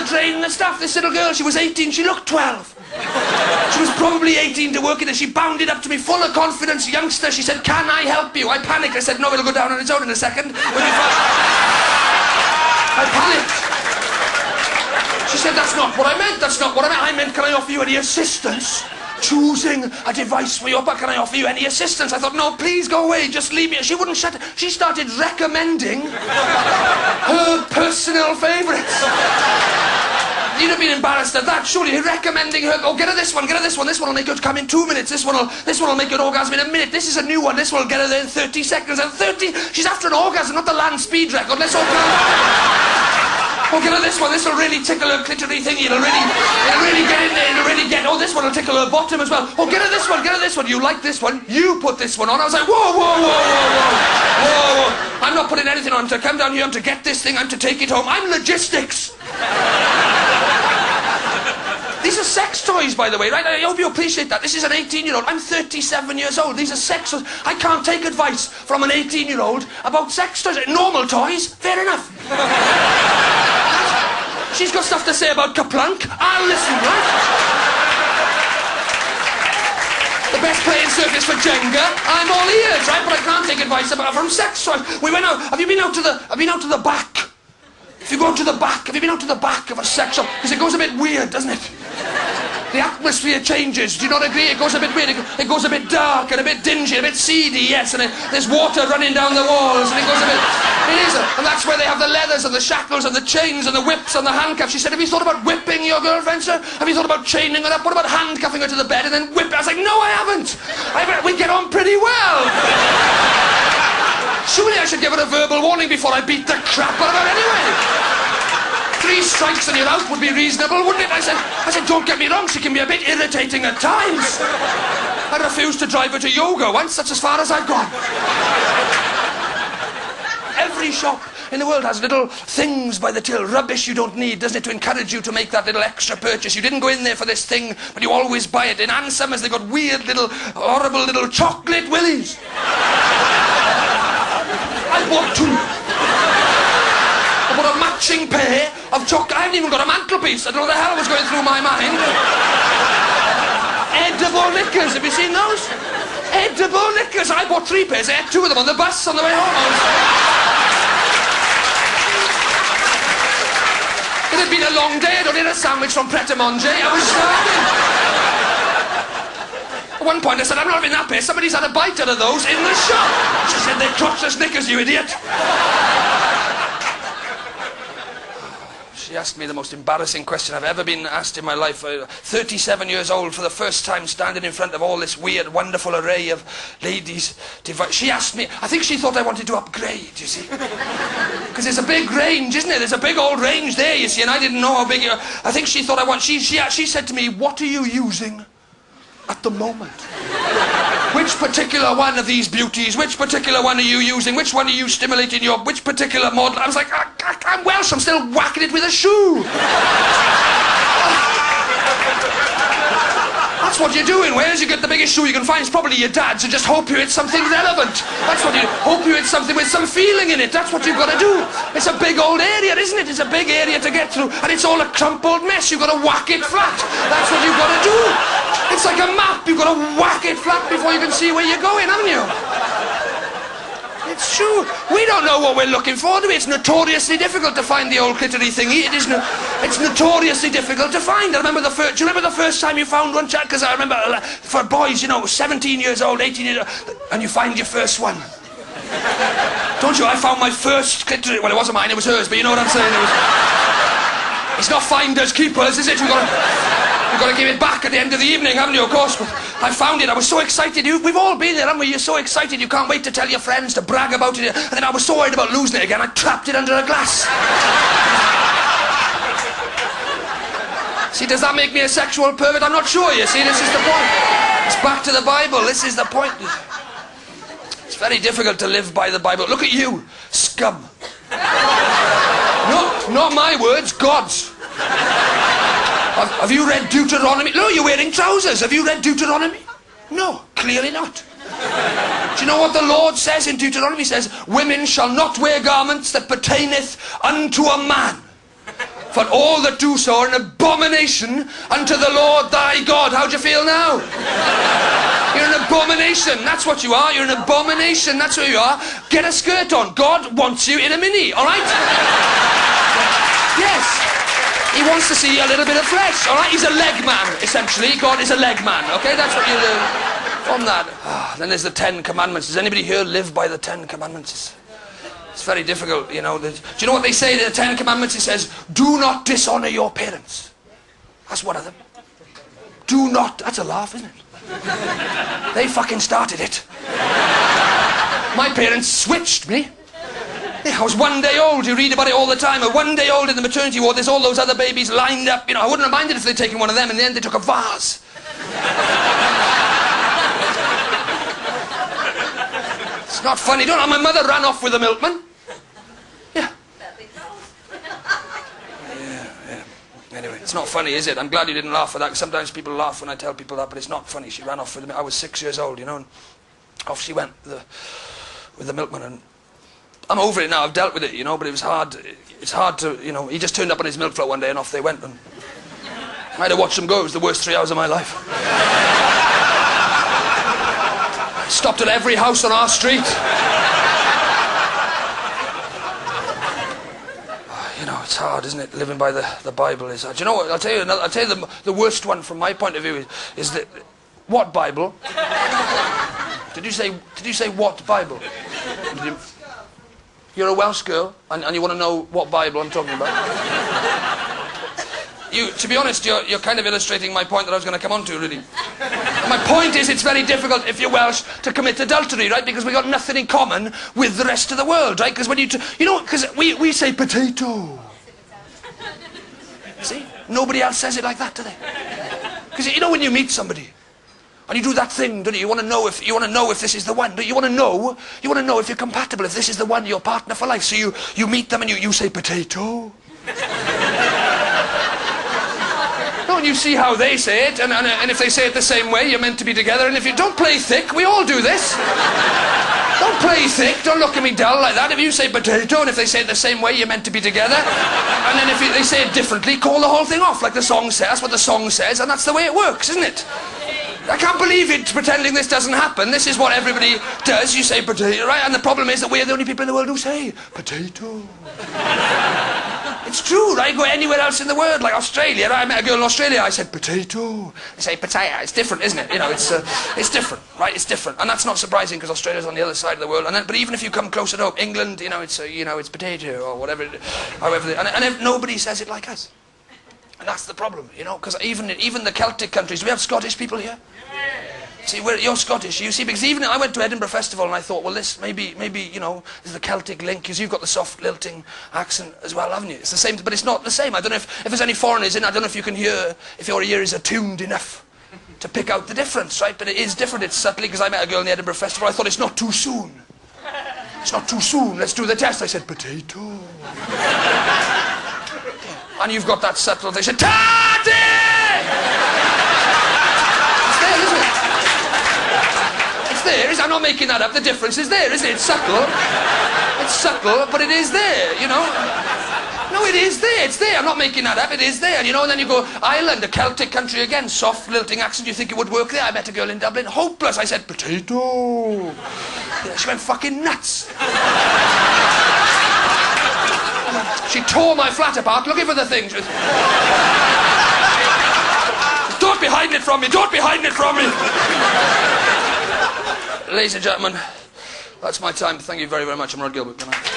the drain and stuff. This little girl, she was 18, she looked 12. She was probably 18 to work in it. She bounded up to me full of confidence. Youngster, she said, can I help you? I panicked. I said, no, it'll go down on its own in a second. I panicked. She said, that's not what I meant. That's not what I meant. I meant, can I offer you any assistance? Choosing a device for your... Can I offer you any assistance? I thought, no, please go away. Just leave me. She wouldn't shut... She started recommending her personal favourites. You'd have been embarrassed at that, surely. Recommending her, oh, get her this one, get her this one. This one will make her come in 2 minutes. This one will make her orgasm in a minute. This is a new one. This one will get her there in 30 seconds. And 30, she's after an orgasm, not the land speed record. Let's all go. Oh, get her this one. This will really tickle her clitory thingy. It'll really get in there. It'll really get... Oh, this one will tickle her bottom as well. Oh, get her this one. Get her this one. You like this one? You put this one on. I was like, whoa, whoa, whoa, whoa, whoa, whoa. I'm not putting anything on. To come down here, I'm to get this thing. I'm to take it home. I'm logistics. These are sex toys, by the way, right? I hope you appreciate that. This is an 18-year-old. I'm 37 years old. These are sex toys. I can't take advice from an 18-year-old about sex toys. Normal toys, fair enough. She's got stuff to say about Kaplunk. I'll listen, right? The best playing surface for Jenga. I'm all ears, right? But I can't take advice from sex toys. We went out. Have you been out to the back? If you go to the back, have you been out to the back of a sex shop? Because it goes a bit weird, doesn't it? The atmosphere changes, do you not agree? It goes a bit weird, it goes a bit dark and a bit dingy, a bit seedy, yes, and there's water running down the walls, and it goes a bit... It is, and that's where they have the leathers and the shackles and the chains and the whips and the handcuffs. She said, have you thought about whipping your girlfriend, sir? Have you thought about chaining her up? What about handcuffing her to the bed and then whip her? I was like, no, I haven't. We get on pretty well. Surely I should give her a verbal warning before I beat the crap out of her anyway. 3 strikes and you're out would be reasonable, wouldn't it? I said, don't get me wrong, she can be a bit irritating at times. I refused to drive her to yoga once, that's as far as I've gone. Every shop in the world has little things by the till, rubbish you don't need, doesn't it, to encourage you to make that little extra purchase. You didn't go in there for this thing, but you always buy it. In Ann Summers, they've got weird little, horrible little chocolate willies. I bought 2. I bought a matching pair of chocolate. I haven't even got a mantelpiece. I don't know what the hell was going through my mind. Edible knickers, have you seen those? Edible knickers. I bought 3 pairs. I had 2 of them on the bus on the way home. It had been a long day. I'd only had a sandwich from Pret a Manger. I was starving. At one point I said, I'm not having that pair. Somebody's had a bite out of those in the shop. She said, they're crotchless knickers, you idiot. She asked me the most embarrassing question I've ever been asked in my life. 37 years old, for the first time, standing in front of all this weird, wonderful array of ladies. She asked me, I think she thought I wanted to upgrade, you see. Because there's a big range, isn't it? There's a big old range there, you see, and I didn't know how big... I think she thought I wanted... She said to me, what are you using at the moment? Which particular one of these beauties? Which particular one are you using? Which one are you stimulating your... Which particular model? I was like, I'm Welsh, I'm still whacking it with a shoe. That's what you're doing. Where's you get the biggest shoe you can find? It's probably your dad's, and just hope you hit something relevant. That's what you... Hope you hit something with some feeling in it. That's what you've got to do. It's a big old area, isn't it? It's a big area to get through, and it's all a crumpled mess. You've got to whack it flat. That's what you've got to do. It's like a map. You've got to whack it flat before you can see where you're going, haven't you? It's true. We don't know what we're looking for, do we? It's notoriously difficult to find the old clitory thingy. It's notoriously difficult to find. I remember do you remember the first time you found one, Chad? Because I remember, for boys, you know, 17 years old, 18 years old, and you find your first one. Don't you? I found my first clitory. Well, it wasn't mine, it was hers, but you know what I'm saying? It's not finders keepers, is it? You've got to give it back at the end of the evening, haven't you, of course? But I found it, I was so excited. We've all been there, haven't we? You're so excited, you can't wait to tell your friends, to brag about it. And then I was so worried about losing it again, I trapped it under a glass. See, does that make me a sexual pervert? I'm not sure, you see, this is the point. It's back to the Bible, this is the point. It's very difficult to live by the Bible. Look at you, scum. No, not my words, God's. Have you read Deuteronomy? No, you're wearing trousers. Have you read Deuteronomy? No, clearly not. Do you know what the Lord says in Deuteronomy? He says, women shall not wear garments that pertaineth unto a man. For all that do so are an abomination unto the Lord thy God. How do you feel now? You're an abomination. That's what you are. You're an abomination. That's who you are. Get a skirt on. God wants you in a mini, all right? Yes. He wants to see a little bit of flesh, all right? He's a leg man, essentially. God is a leg man, okay? That's what you do. From that. Then there's the 10 Commandments. Does anybody here live by the 10 Commandments? It's very difficult, you know. Do you know what they say in the 10 Commandments? It says, do not dishonour your parents. That's one of them. Do not. That's a laugh, isn't it? They fucking started it. My parents switched me. Yeah, I was 1 day old. You read about it all the time. 1 day old in the maternity ward. There's all those other babies lined up. You know, I wouldn't have minded if they'd taken one of them. In the end, they took a vase. It's not funny, don't I? My mother ran off with a milkman. Yeah. Yeah. Anyway, it's not funny, is it? I'm glad you didn't laugh at that, because sometimes people laugh when I tell people that, but it's not funny. She ran off with the I was 6 years old, you know, and off she went with the milkman, and I'm over it now. I've dealt with it, you know, but it was hard. It's hard to, you know, he just turned up on his milk float one day and off they went, and I had to watch them go. It was the worst 3 hours of my life. Stopped at every house on our street. You know, it's hard, isn't it? Living by the Bible is hard. Do you know what? I'll tell you the worst one from my point of view is that what Bible? Did you say what Bible? You're a Welsh girl and you want to know what Bible I'm talking about? To be honest, you're kind of illustrating my point that I was going to come on to, really. My point is, it's very difficult, if you're Welsh, to commit adultery, right? Because we've got nothing in common with the rest of the world, right? Because when you know, because we say potato. See? Nobody else says it like that, do they? Because, you know, when you meet somebody, and you do that thing, don't you? You want to know if this is the one. You want to know if you're compatible, if this is the one, your partner for life. So you meet them and you say potato. And you see how they say it, and if they say it the same way, you're meant to be together. And if you don't play thick, we all do this. Don't play thick. Don't look at me dull like that. If you say potato, and if they say it the same way, you're meant to be together. And then if they say it differently, call the whole thing off, like the song says. That's what the song says, and that's the way it works, isn't it? I can't believe it, pretending this doesn't happen. This is what everybody does. You say potato, right? And the problem is that we're the only people in the world who say potato. It's true, right? Go anywhere else in the world, like Australia. Right? I met a girl in Australia, I said potato. They say potato. It's different, isn't it? You know, it's different, right? It's different. And that's not surprising, because Australia's on the other side of the world. But even if you come closer to home, England, you know, it's potato, or whatever, however, and if nobody says it like us. And that's the problem, you know, because even the Celtic countries, we have Scottish people here. See, you're Scottish, you see, because even I went to Edinburgh Festival and I thought, well, this maybe, you know, there's the Celtic link, because you've got the soft lilting accent as well, haven't you? It's the same, but it's not the same. I don't know if there's any foreigners in, I don't know if you can hear, if your ear is attuned enough to pick out the difference, right? But it is different, it's subtly, because I met a girl in the Edinburgh Festival, I thought, it's not too soon. It's not too soon, let's do the test. I said, potato. And you've got that subtle, they said, Tati! It's there, isn't it? It's there, I'm not making that up, the difference is there, isn't it? It's subtle. It's subtle, but it is there, you know? No, it is there, it's there, I'm not making that up, it is there, you know? And then you go, Ireland, a Celtic country again, soft lilting accent, you think it would work there? I met a girl in Dublin, hopeless, I said, potato. Yeah, she went fucking nuts. She tore my flat apart looking for the thing. She was, don't be hiding it from me, don't be hiding it from me. Ladies and gentlemen, that's my time. Thank you very, very much. I'm Rhod Gilbert. Good night.